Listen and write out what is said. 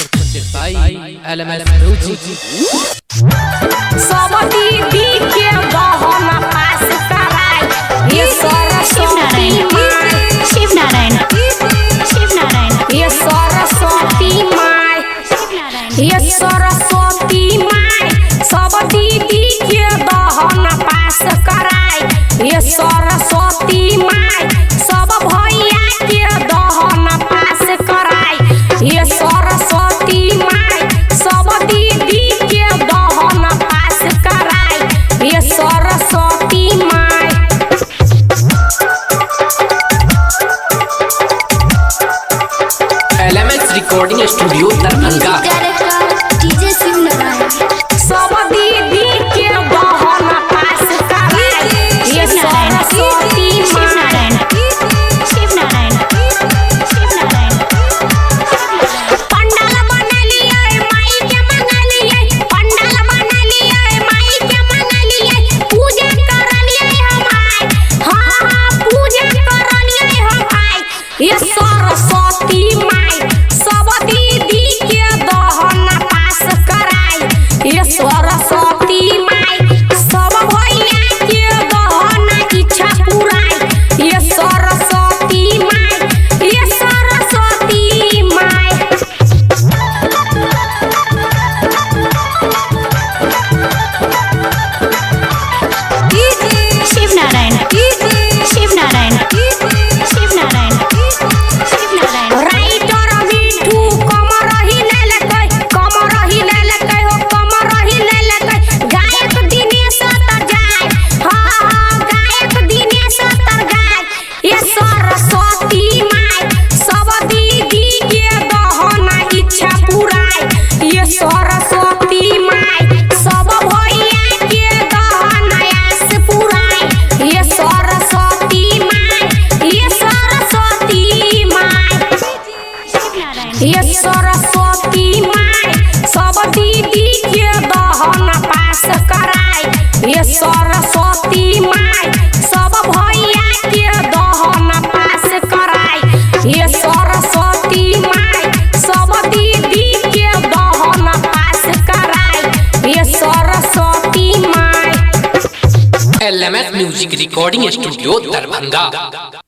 LMS Music सब दीदी के बहन पास कराई ये सरस्वती माई शिव नारायण ये सरस्वती माई ये सरस्वती माई सब दीदी के बहन पास कराई ये सरस्वती माई सब भैया के दहन पास कराई ये सरस्वती माई सब दीदी के दहन पास कराई ये सरस्वती माई LMS Recording Studio Darbhanga DJ Shiv Narayan सब दीदी के दहन पास कराई ये सरस्वती माई शिव नारायण पंडाल बनलिए माई के मंगलिए पंडाल बनलिए माई के मंगलिए पूजा करलिए हम आई हां पूजा करलिए हम आई ये सरस्वती माई सब दीदी के दहन पास कराई ये सरस्वती माई सब भैया के दहन इच्छा पुराई ये सरस्वती माई ये सरस्वती माई शिव नारायण राइटर मिठू कमर हिलेले कई हो कमर हिलेले कई गायक दिनेश तर जाय हां गायक दिनेश तर गाय ये सरस्वती माई सब दीदी के दहन इच्छा पुराई ये सरस्वती माई सब भैया के दहन आस पुराई ये सरस्वती माई ये सरस्वती माई ये सरस्वती माई सब दीदी के दहन पास कराई ये सरस्वती माई सब भैया के दहन पास कराई ये सरस्वती माई सब दीदी के दहन पास कराई ये सरस्वती माई LMS Music Recording Studio Darbhanga.